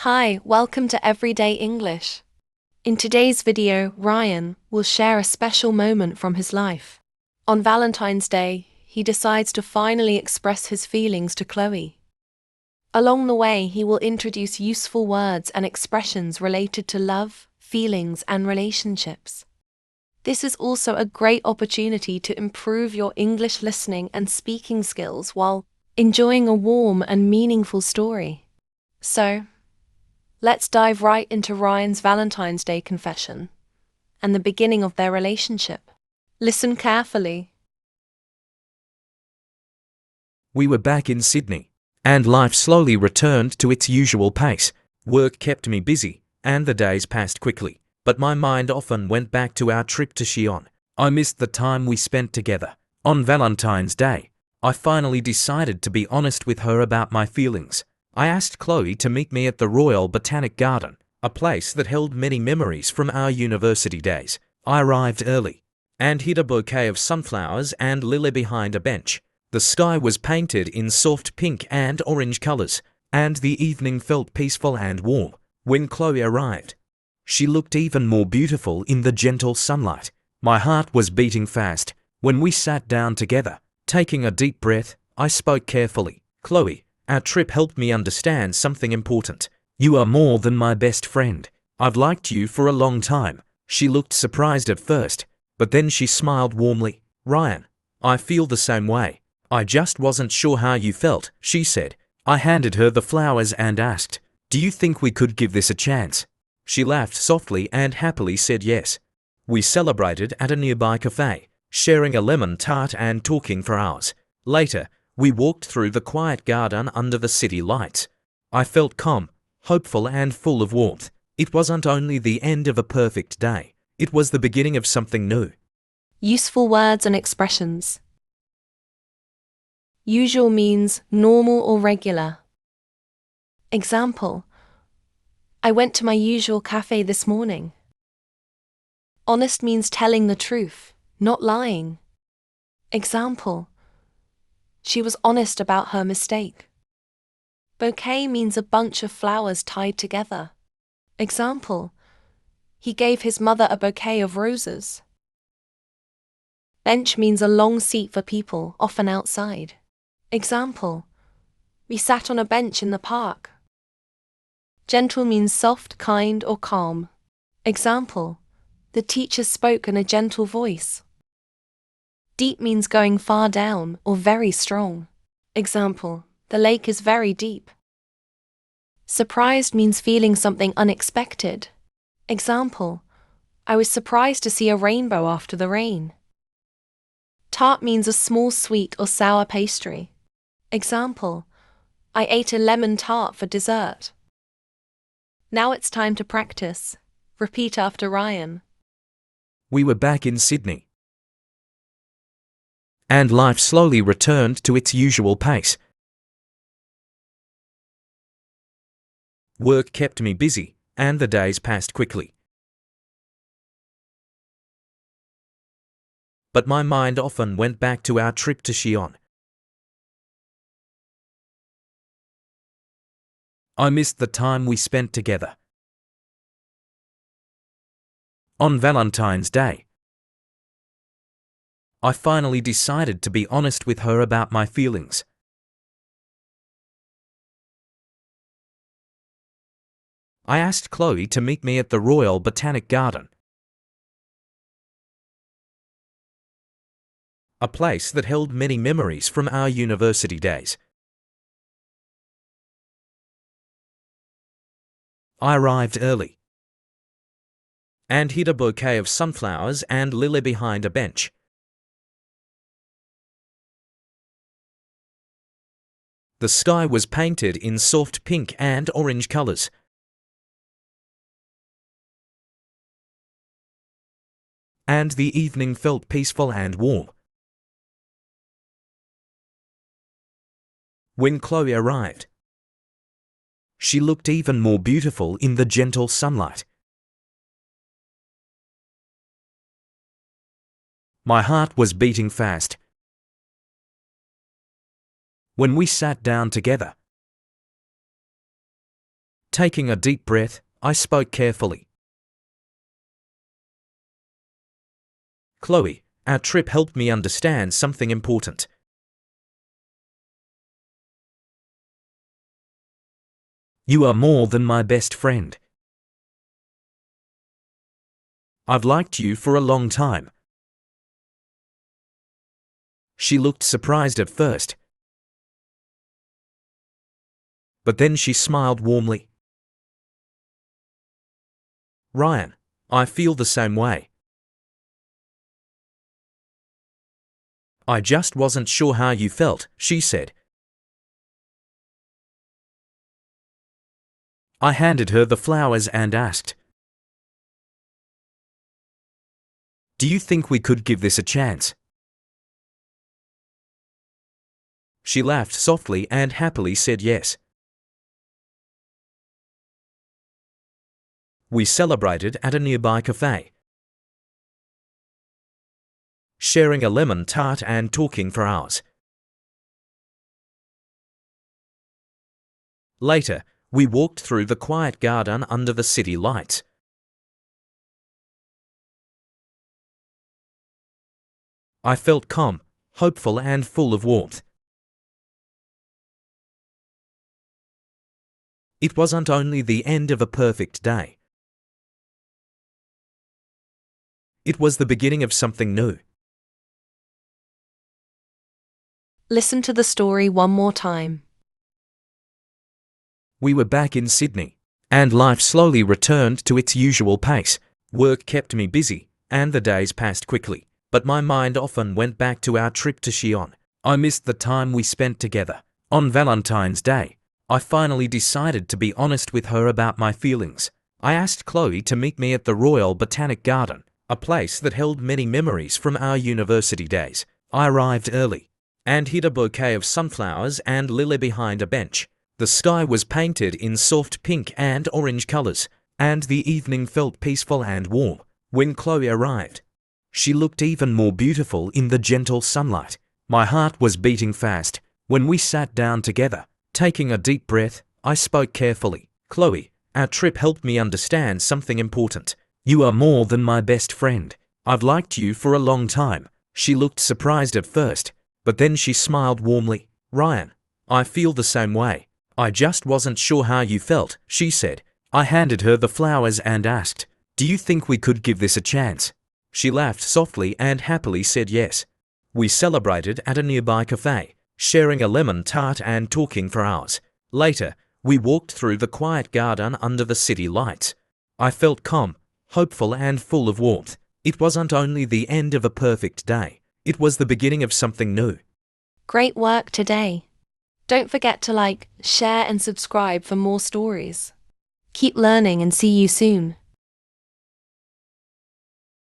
Hi, welcome to Everyday English. In today's video, Ryan will share a special moment from his life. On Valentine's Day, he decides to finally express his feelings to Chloe. Along the way, he will introduce useful words and expressions related to love, feelings, and relationships. This is also a great opportunity to improve your English listening and speaking skills while enjoying a warm and meaningful story. So, let's dive right into Ryan's Valentine's Day confession and the beginning of their relationship. Listen carefully. We were back in Sydney, and life slowly returned to its usual pace. Work kept me busy, and the days passed quickly, but my mind often went back to our trip to Xi'an. I missed the time we spent together. On Valentine's Day, I finally decided to be honest with her about my feelings. I asked Chloe to meet me at the Royal Botanic Garden, a place that held many memories from our university days. I arrived early and hid a bouquet of sunflowers and lily behind a bench. The sky was painted in soft pink and orange colors, and the evening felt peaceful and warm. When Chloe arrived, she looked even more beautiful in the gentle sunlight. My heart was beating fast. When we sat down together, taking a deep breath, I spoke carefully. Chloe, our trip helped me understand something important. You are more than my best friend. I've liked you for a long time. She looked surprised at first, but then she smiled warmly. Ryan, I feel the same way. I just wasn't sure how you felt, she said. I handed her the flowers and asked, do you think we could give this a chance? She laughed softly and happily said yes. We celebrated at a nearby cafe, sharing a lemon tart and talking for hours. Later, we walked through the quiet garden under the city lights. I felt calm, hopeful, and full of warmth. It wasn't only the end of a perfect day, it was the beginning of something new. Useful words and expressions. Usual means normal or regular. Example: I went to my usual cafe this morning. Honest means telling the truth, not lying. Example: she was honest about her mistake. Bouquet means a bunch of flowers tied together. Example: he gave his mother a bouquet of roses. Bench means a long seat for people, often outside. Example: we sat on a bench in the park. Gentle means soft, kind, or calm. Example: the teacher spoke in a gentle voice. Deep means going far down or very strong. Example: the lake is very deep. Surprised means feeling something unexpected. Example: I was surprised to see a rainbow after the rain. Tart means a small sweet or sour pastry. Example: I ate a lemon tart for dessert. Now it's time to practice. Repeat after Ryan. We were back in Sydney, and life slowly returned to its usual pace. Work kept me busy, and the days passed quickly. But my mind often went back to our trip to Xi'an. I missed the time we spent together. On Valentine's Day, I finally decided to be honest with her about my feelings. I asked Chloe to meet me at the Royal Botanic Garden, a place that held many memories from our university days. I arrived early and hid a bouquet of sunflowers and lily behind a bench. The sky was painted in soft pink and orange colors, and the evening felt peaceful and warm. When Chloe arrived, she looked even more beautiful in the gentle sunlight. My heart was beating fast. When we sat down together, Taking a deep breath, I spoke carefully. Chloe, our trip helped me understand something important. You are more than my best friend. I've liked you for a long time. She looked surprised at first, but then she smiled warmly. Ryan, I feel the same way. I just wasn't sure how you felt, she said. I handed her the flowers and asked, "Do you think we could give this a chance?" She laughed softly and happily said yes. We celebrated at a nearby cafe, sharing a lemon tart and talking for hours. Later, we walked through the quiet garden under the city lights. I felt calm, hopeful and full of warmth. It wasn't only the end of a perfect day. It was the beginning of something new. Listen to the story one more time. We were back in Sydney, and life slowly returned to its usual pace. Work kept me busy, and the days passed quickly, but my mind often went back to our trip to Xi'an. I missed the time we spent together. On Valentine's Day, I finally decided to be honest with her about my feelings. I asked Chloe to meet me at the Royal Botanic Garden, a place that held many memories from our university days. I arrived early and hid a bouquet of sunflowers and lily behind a bench. The sky was painted in soft pink and orange colors, and the evening felt peaceful and warm. When Chloe arrived, she looked even more beautiful in the gentle sunlight. My heart was beating fast. When we sat down together, taking a deep breath, I spoke carefully. Chloe, our trip helped me understand something important. You are more than my best friend. I've liked you for a long time. She looked surprised at first, but then she smiled warmly. Ryan, I feel the same way. I just wasn't sure how you felt, she said. I handed her the flowers and asked, "Do you think we could give this a chance?" She laughed softly and happily said yes. We celebrated at a nearby cafe, sharing a lemon tart and talking for hours. Later, we walked through the quiet garden under the city lights. I felt calm, hopeful and full of warmth. It wasn't only the end of a perfect day, it was the beginning of something new. Great work today. Don't forget to like, share and subscribe for more stories. Keep learning and see you soon.